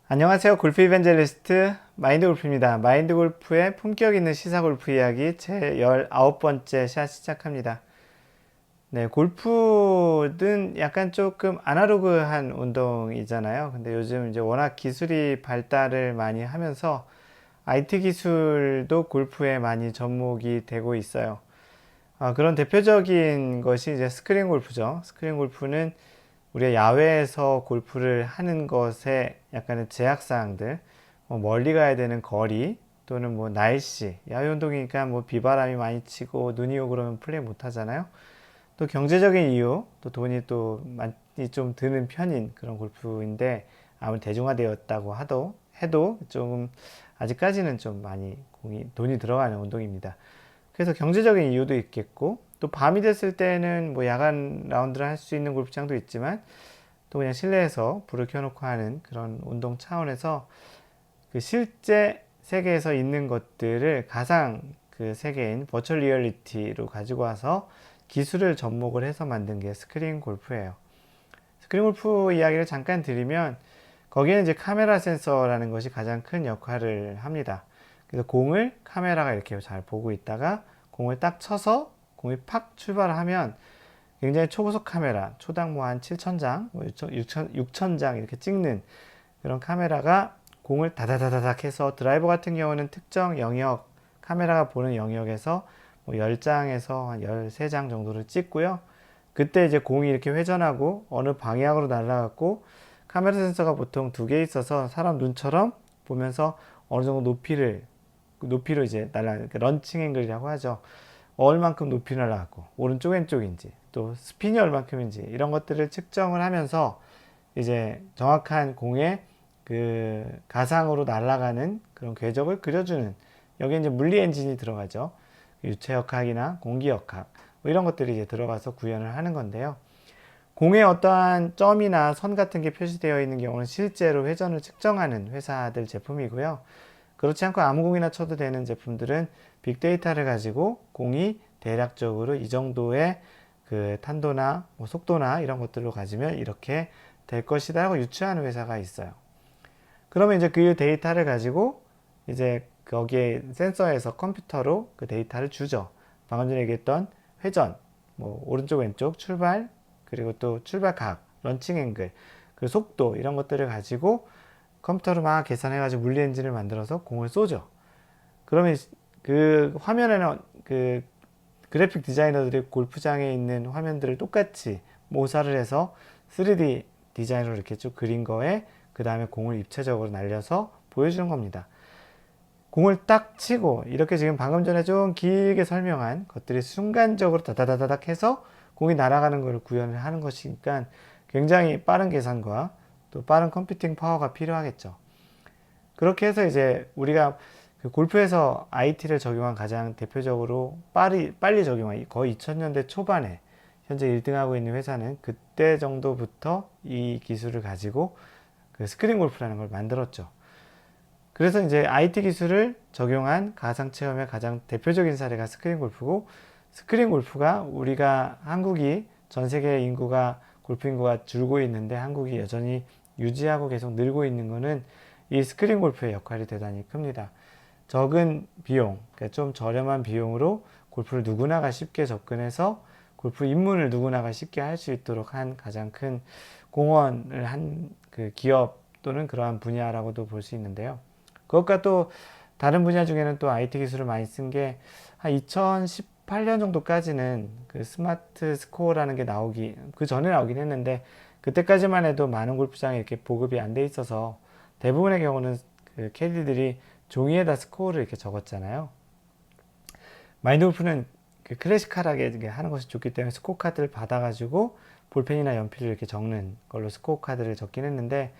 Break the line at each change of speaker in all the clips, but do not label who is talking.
안녕하세요. 골프 이벤젤리스트 마인드 골프입니다. 마인드 골프의 품격 있는 시사 골프 이야기 제 19번째 샷 시작합니다. 네, 골프는 약간 조금 아날로그한 운동이잖아요. 근데 요즘 이제 워낙 기술이 발달을 많이 하면서 IT 기술도 골프에 많이 접목이 되고 있어요. 그런 대표적인 것이 이제 스크린 골프죠. 스크린 골프는 우리가 야외에서 골프를 하는 것에 약간의 제약사항들, 뭐 멀리 가야 되는 거리, 또는 뭐 날씨, 야외 운동이니까 뭐 비바람이 많이 치고 눈이 오고 그러면 플레이 못 하잖아요. 또 경제적인 이유, 또 돈이 또 많이 좀 드는 편인 그런 골프인데 아무리 대중화되었다고 해도 좀 아직까지는 좀 많이 돈이 들어가는 운동입니다. 그래서 경제적인 이유도 있겠고, 또 밤이 됐을 때는 뭐 야간 라운드를 할 수 있는 골프장도 있지만 또 그냥 실내에서 불을 켜놓고 하는 그런 운동 차원에서 그 실제 세계에서 있는 것들을 가상 그 세계인 버추얼 리얼리티로 가지고 와서 기술을 접목을 해서 만든 게 스크린 골프예요. 스크린 골프 이야기를 잠깐 드리면 거기에는 이제 카메라 센서라는 것이 가장 큰 역할을 합니다. 그래서 공을 카메라가 이렇게 잘 보고 있다가 공을 딱 쳐서 공이 팍 출발을 하면 굉장히 초고속 카메라, 초당 뭐 한 7,000장, 6,000장 이렇게 찍는 그런 카메라가 공을 다다다닥 해서 드라이버 같은 경우는 특정 영역, 카메라가 보는 영역에서 뭐 10장에서 한 13장 정도를 찍고요. 그때 이제 공이 이렇게 회전하고 어느 방향으로 날아갔고 카메라 센서가 보통 두 개 있어서 사람 눈처럼 보면서 어느 정도 높이로 이제 런칭 앵글이라고 하죠. 얼만큼 높이 날아갔고 오른쪽 왼쪽인지 또 스핀이 얼만큼인지 이런 것들을 측정을 하면서 이제 정확한 공의 그 가상으로 날아가는 그런 궤적을 그려주는, 여기에 이제 물리 엔진이 들어가죠. 유체역학이나 공기역학 뭐 이런 것들이 이제 들어가서 구현을 하는 건데요. 공에 어떠한 점이나 선 같은 게 표시되어 있는 경우는 실제로 회전을 측정하는 회사들 제품이고요. 그렇지 않고 아무 공이나 쳐도 되는 제품들은 빅데이터를 가지고 공이 대략적으로 이 정도의 그 탄도나 뭐 속도나 이런 것들로 가지면 이렇게 될 것이다 하고 유추하는 회사가 있어요. 그러면 이제 그 데이터를 가지고 이제 거기에 센서에서 컴퓨터로 그 데이터를 주죠. 방금 전에 얘기했던 회전, 뭐 오른쪽 왼쪽 출발, 그리고 또 출발각, 런칭 앵글, 그 속도 이런 것들을 가지고 컴퓨터로 막 계산해가지고 물리 엔진을 만들어서 공을 쏘죠. 그러면 그 화면에는 그 그래픽 디자이너들이 골프장에 있는 화면들을 똑같이 모사를 해서 3D 디자인으로 이렇게 쭉 그린 거에 그 다음에 공을 입체적으로 날려서 보여주는 겁니다. 공을 딱 치고 이렇게 지금 방금 전에 좀 길게 설명한 것들이 순간적으로 다다다닥 해서 공이 날아가는 걸 구현을 하는 것이니까 굉장히 빠른 계산과 또 빠른 컴퓨팅 파워가 필요하겠죠. 그렇게 해서 이제 우리가 그 골프에서 IT를 적용한 가장 대표적으로 빨리 적용한 거의 2000년대 초반에 현재 1등하고 있는 회사는 그때 정도부터 이 기술을 가지고 그 스크린 골프라는 걸 만들었죠. 그래서 이제 IT 기술을 적용한 가상 체험의 가장 대표적인 사례가 스크린 골프고, 스크린 골프가 우리가 한국이 전 세계 인구가 골프 인구가 줄고 있는데 한국이 여전히 유지하고 계속 늘고 있는 거는 이 스크린 골프의 역할이 대단히 큽니다. 적은 비용, 그러니까 좀 저렴한 비용으로 골프를 누구나가 쉽게 접근해서 골프 입문을 누구나가 쉽게 할 수 있도록 한 가장 큰 공헌을 한 그 기업 또는 그러한 분야라고도 볼 수 있는데요. 그것과 또 다른 분야 중에는 또 IT 기술을 많이 쓴 게 한 2018년 정도까지는 그 스마트 스코어라는 게 그 전에 나오긴 했는데 그때까지만 해도 많은 골프장에 이렇게 보급이 안 돼 있어서 대부분의 경우는 그 캐디들이 종이에다 스코어를 이렇게 적었잖아요. 마인드 골프는 그 클래식하게 하는 것이 좋기 때문에 스코어 카드를 받아가지고 볼펜이나 연필을 이렇게 적는 걸로 스코어 카드를 적긴 했는데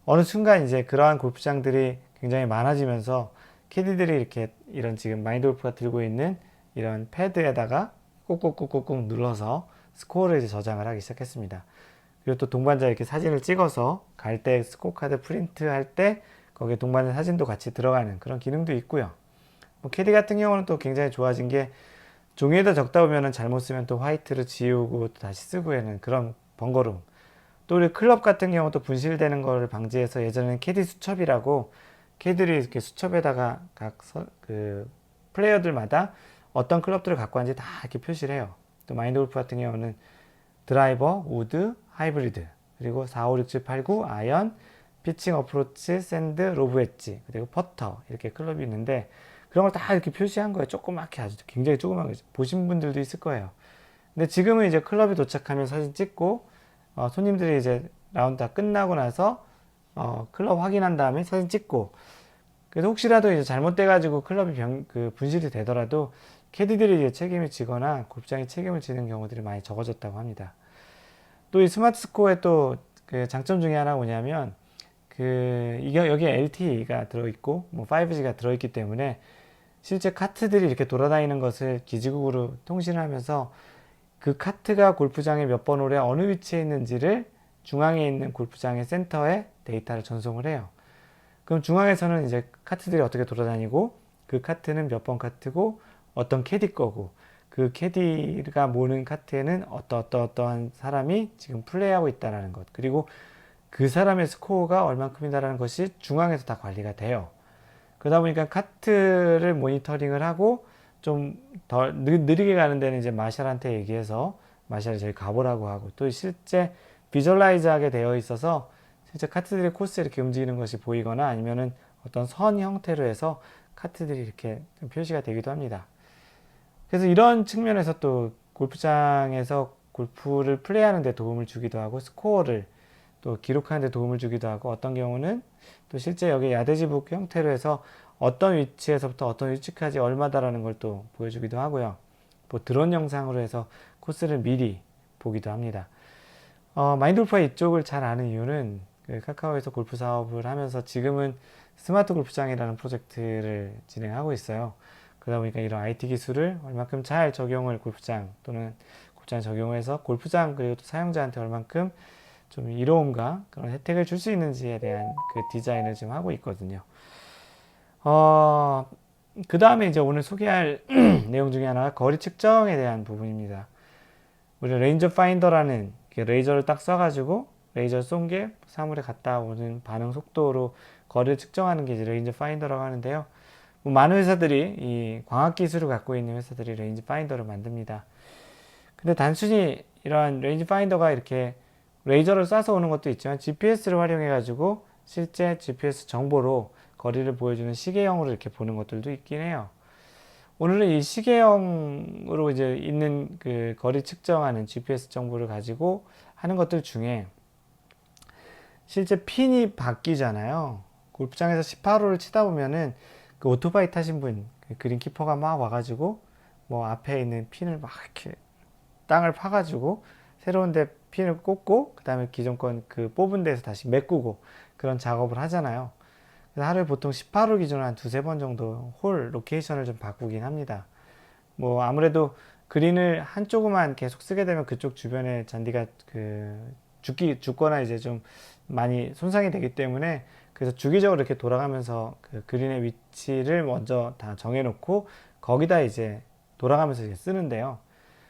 어느 순간 이제 그러한 골프장들이 굉장히 많아지면서 캐디들이 이렇게 이런 지금 마인드 골프가 들고 있는 이런 패드에다가 꾹꾹꾹꾹꾹 눌러서 스코어를 이제 저장을 하기 시작했습니다. 그리고 또 동반자 이렇게 사진을 찍어서 갈 때 스코어 카드 프린트 할 때 거기에 동반자 사진도 같이 들어가는 그런 기능도 있고요. 뭐 캐디 같은 경우는 또 굉장히 좋아진 게 종이에다 적다 보면은 잘못 쓰면 또 화이트로 지우고 또 다시 쓰고 하는 그런 번거로움. 또 우리 클럽 같은 경우도 분실되는 거를 방지해서 예전에는 캐디 수첩이라고 캐디들이 이렇게 수첩에다가 그 플레이어들마다 어떤 클럽들을 갖고 왔는지 다 이렇게 표시를 해요. 또 마인드 골프 같은 경우는 드라이버, 우드, 하이브리드, 그리고 4, 5, 6, 7, 8, 9, 아이언, 피칭, 어프로치, 샌드, 로브 웨지, 그리고 퍼터 이렇게 클럽이 있는데 그런 걸 다 이렇게 표시한 거예요. 조그맣게 아주 굉장히 조그맣게 보신 분들도 있을 거예요. 근데 지금은 이제 클럽에 도착하면 사진 찍고 손님들이 이제 라운드 다 끝나고 나서 클럽 확인한 다음에 사진 찍고 그래서 혹시라도 이제 잘못돼가지고 클럽이 분실이 되더라도 캐디들이 이제 책임을 지거나 골프장이 책임을 지는 경우들이 많이 적어졌다고 합니다. 또 이 스마트 스코어의 또 그 장점 중에 하나가 뭐냐면 이게 여기에 LTE가 들어있고 뭐 5G가 들어있기 때문에 실제 카트들이 이렇게 돌아다니는 것을 기지국으로 통신을 하면서 그 카트가 골프장에 몇 번 홀에 어느 위치에 있는지를 중앙에 있는 골프장의 센터에 데이터를 전송을 해요. 그럼 중앙에서는 이제 카트들이 어떻게 돌아다니고 그 카트는 몇 번 카트고 어떤 캐디 거고 그 캐디가 모는 카트에는 어떠한 사람이 지금 플레이하고 있다는 것 그리고 그 사람의 스코어가 얼만큼이다라는 것이 중앙에서 다 관리가 돼요. 그러다 보니까 카트를 모니터링을 하고 좀 더 느리게 가는 데는 이제 마샬한테 얘기해서 마샬이 저희 가보라고 하고 또 실제 비주얼라이즈 하게 되어 있어서 실제 카트들의 코스 이렇게 움직이는 것이 보이거나 아니면은 어떤 선 형태로 해서 카트들이 이렇게 표시가 되기도 합니다. 그래서 이런 측면에서 또 골프장에서 골프를 플레이하는 데 도움을 주기도 하고 스코어를 또 기록하는 데 도움을 주기도 하고 어떤 경우는 또 실제 여기 야대지북 형태로 해서 어떤 위치에서부터 어떤 위치까지 얼마다라는 걸 또 보여주기도 하고요. 뭐 드론 영상으로 해서 코스를 미리 보기도 합니다. 마인드 골프가 이쪽을 잘 아는 이유는 그 카카오에서 골프 사업을 하면서 지금은 스마트 골프장이라는 프로젝트를 진행하고 있어요. 그러다 보니까 이런 IT 기술을 얼마큼 잘 적용을 골프장 또는 골프장 적용해서 골프장 그리고 또 사용자한테 얼만큼 좀 이로움과 그런 혜택을 줄 수 있는지에 대한 그 디자인을 지금 하고 있거든요. 그 다음에 이제 오늘 소개할 내용 중에 하나가 거리 측정에 대한 부분입니다. 우리 레인저 파인더라는 레이저를 딱 쏴가지고 레이저 쏜 게 사물에 갔다 오는 반응 속도로 거리를 측정하는 게 이제 레인저 파인더라고 하는데요. 뭐 많은 회사들이 이 광학 기술을 갖고 있는 회사들이 레인저 파인더를 만듭니다. 근데 단순히 이러한 레인저 파인더가 이렇게 레이저를 쏴서 오는 것도 있지만 GPS를 활용해 가지고 실제 GPS 정보로 거리를 보여주는 시계형으로 이렇게 보는 것들도 있긴 해요. 오늘은 이 시계형으로 이제 있는 그 거리 측정하는 GPS 정보를 가지고 하는 것들 중에 실제 핀이 바뀌잖아요. 골프장에서 18호를 치다 보면은 그 오토바이 타신 분, 그 그린키퍼가 막 와가지고 뭐 앞에 있는 핀을 막 이렇게 땅을 파가지고 새로운 데 핀을 꽂고 그 다음에 기존 건 그 뽑은 데서 다시 메꾸고 그런 작업을 하잖아요. 그래서 하루에 보통 18홀 기준으로 한 두세 번 정도 홀 로케이션을 좀 바꾸긴 합니다. 뭐 아무래도 그린을 한쪽만 계속 쓰게 되면 그쪽 주변에 잔디가 죽거나 이제 좀 많이 손상이 되기 때문에 그래서 주기적으로 이렇게 돌아가면서 그 그린의 위치를 먼저 다 정해놓고 거기다 이제 돌아가면서 이제 쓰는데요.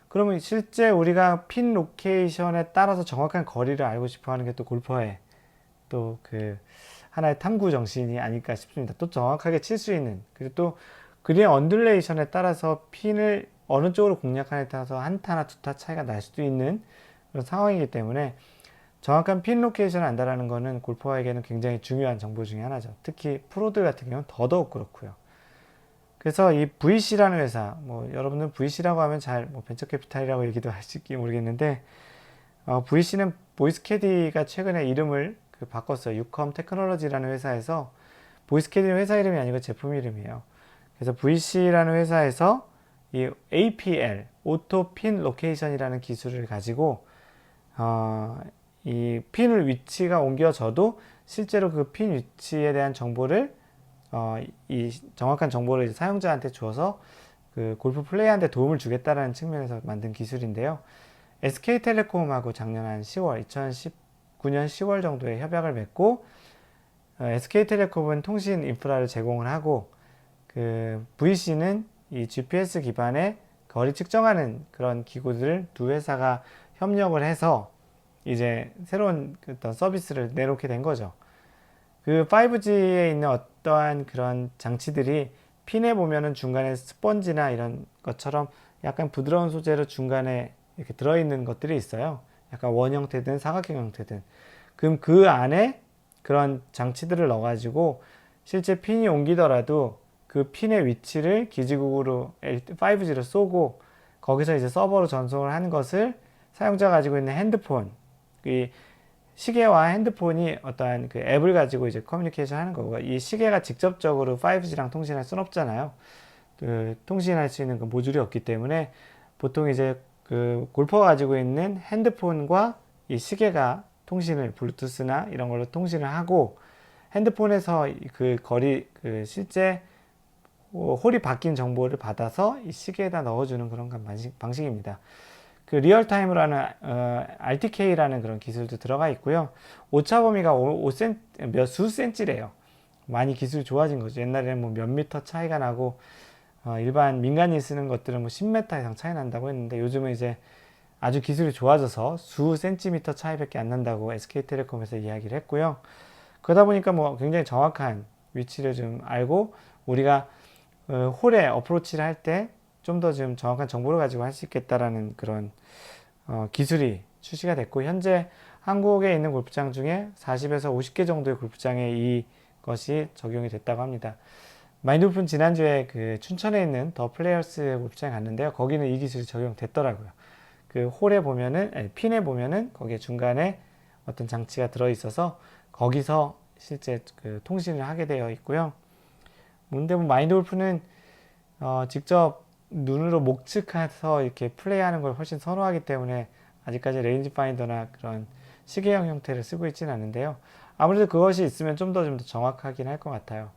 그러면 실제 우리가 핀 로케이션에 따라서 정확한 거리를 알고 싶어 하는 게 또 골퍼의 또 그 하나의 탐구 정신이 아닐까 싶습니다. 또 정확하게 칠 수 있는 그리고 또 그린의 언듈레이션에 따라서 핀을 어느 쪽으로 공략하냐에 따라서 한타나 두타 차이가 날 수도 있는 그런 상황이기 때문에 정확한 핀 로케이션을 안다라는 것은 골퍼에게는 굉장히 중요한 정보 중에 하나죠. 특히 프로들 같은 경우는 더더욱 그렇고요. 그래서 이 VC라는 회사, 뭐 여러분들 VC라고 하면 잘 뭐 벤처캐피탈이라고 얘기도 하실지 모르겠는데 VC는 보이스캐디가 최근에 이름을 바꿨어요. 유컴 테크놀로지라는 회사에서 보이스캐디는 회사 이름이 아니고 제품 이름이에요. 그래서 VC라는 회사에서 이 APL, 오토 핀 로케이션이라는 기술을 가지고 이 핀을 위치가 옮겨져도 실제로 그 핀 위치에 대한 정보를 이 정확한 정보를 사용자한테 주어서 그 골프 플레이하는데 도움을 주겠다라는 측면에서 만든 기술인데요. SK텔레콤하고 작년 한 10월, 2019년 10월 정도에 협약을 맺고 SK텔레콤은 통신 인프라를 제공을 하고 그 VC는 이 GPS 기반의 거리 측정하는 그런 기구들을 두 회사가 협력을 해서 이제 새로운 어떤 서비스를 내놓게 된 거죠. 그 5G에 있는 어떠한 그런 장치들이 핀에 보면은 중간에 스펀지나 이런 것처럼 약간 부드러운 소재로 중간에 이렇게 들어있는 것들이 있어요. 약간 원 형태든 사각형 형태든. 그럼 그 안에 그런 장치들을 넣어가지고 실제 핀이 옮기더라도 그 핀의 위치를 기지국으로 5G로 쏘고 거기서 이제 서버로 전송을 하는 것을 사용자가 가지고 있는 핸드폰, 이 시계와 핸드폰이 어떠한 그 앱을 가지고 이제 커뮤니케이션 하는 거고, 이 시계가 직접적으로 5G랑 통신할 수는 없잖아요. 그 통신할 수 있는 그 모듈이 없기 때문에 보통 이제 그 골퍼가 가지고 있는 핸드폰과 이 시계가 통신을 블루투스나 이런 걸로 통신을 하고, 핸드폰에서 그 거리 그 실제 홀이 바뀐 정보를 받아서 이 시계에다 넣어주는 그런 방식입니다. 그 리얼타임으로 하는 RTK라는 그런 기술도 들어가 있고요. 오차 범위가 수 센치래요. 많이 기술이 좋아진 거죠. 옛날에는 뭐 몇 미터 차이가 나고 일반 민간인이 쓰는 것들은 뭐 10m 이상 차이 난다고 했는데, 요즘은 이제 아주 기술이 좋아져서 수 센티미터 차이밖에 안 난다고 SK텔레콤에서 이야기를 했고요. 그러다 보니까 뭐 굉장히 정확한 위치를 좀 알고 우리가 홀에 어프로치를 할 때 좀 더 좀 정확한 정보를 가지고 할 수 있겠다라는 그런 기술이 출시가 됐고, 현재 한국에 있는 골프장 중에 40에서 50개 정도의 골프장에 이것이 적용이 됐다고 합니다. 마인드 골프는 지난주에 그 춘천에 있는 더 플레이어스 골프장에 갔는데요. 거기는 이 기술이 적용됐더라고요. 그 홀에 보면은, 핀에 보면은 거기에 중간에 어떤 장치가 들어 있어서 거기서 실제 그 통신을 하게 되어 있고요. 근데 뭐 마인드 골프는 직접 눈으로 목측해서 이렇게 플레이하는 걸 훨씬 선호하기 때문에 아직까지 레인지 파인더나 그런 시계형 형태를 쓰고 있지는 않은데요. 아무래도 그것이 있으면 좀 더 정확하긴 할 것 같아요.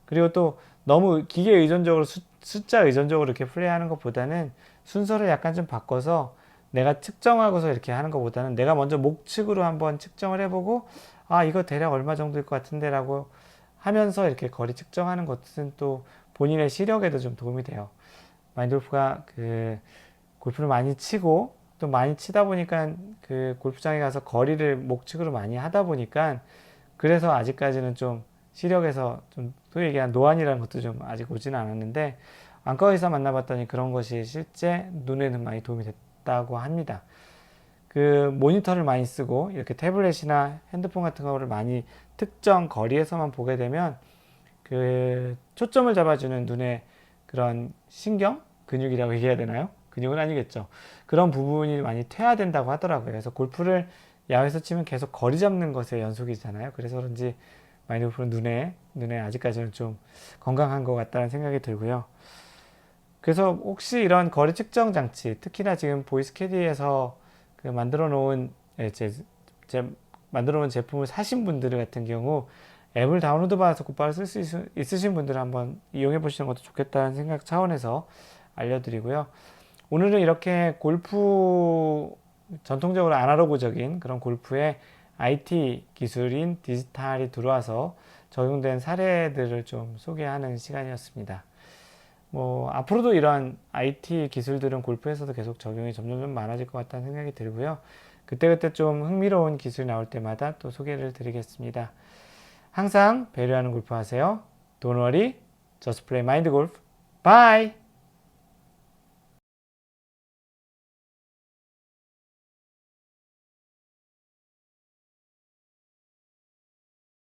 그리고 또 너무 기계 의존적으로 숫자 의존적으로 이렇게 플레이하는 것보다는 순서를 약간 좀 바꿔서 내가 측정하고서 이렇게 하는 것보다는 내가 먼저 목측으로 한번 측정을 해보고, 아 이거 대략 얼마 정도일 것 같은데 라고 하면서 이렇게 거리 측정하는 것은 또 본인의 시력에도 좀 도움이 돼요. 마인드 골프가 그 골프를 많이 치고 또 많이 치다 보니까 그 골프장에 가서 거리를 목측으로 많이 하다 보니까, 그래서 아직까지는 좀 시력에서 좀 소위 얘기한 노안이라는 것도 좀 아직 오지는 않았는데, 안과 의사 만나봤더니 그런 것이 실제 눈에는 많이 도움이 됐다고 합니다. 그 모니터를 많이 쓰고 이렇게 태블릿이나 핸드폰 같은 거를 많이 특정 거리에서만 보게 되면 그 초점을 잡아주는 눈의 그런 신경? 근육이라고 얘기해야 되나요? 근육은 아니겠죠. 그런 부분이 많이 퇴화된다고 하더라고요. 그래서 골프를 야외에서 치면 계속 거리 잡는 것의 연속이잖아요. 그래서 그런지 마인드 골프는 눈에 아직까지는 좀 건강한 것 같다는 생각이 들고요. 그래서 혹시 이런 거리 측정 장치, 특히나 지금 보이스캐디에서 그 만들어 놓은 만들어 놓은 제품을 사신 분들 같은 경우 앱을 다운로드 받아서 곧바로 쓸 수 있으신 분들은 한번 이용해 보시는 것도 좋겠다는 생각 차원에서 알려드리고요. 오늘은 이렇게 골프, 전통적으로 아날로그적인 그런 골프에 IT 기술인 디지털이 들어와서 적용된 사례들을 좀 소개하는 시간이었습니다. 뭐 앞으로도 이런 IT 기술들은 골프에서도 계속 적용이 점점 많아질 것 같다는 생각이 들고요. 그때그때 좀 흥미로운 기술이 나올 때마다 또 소개를 드리겠습니다. 항상 배려하는 골프 하세요. Don't worry, just play mind golf. Bye!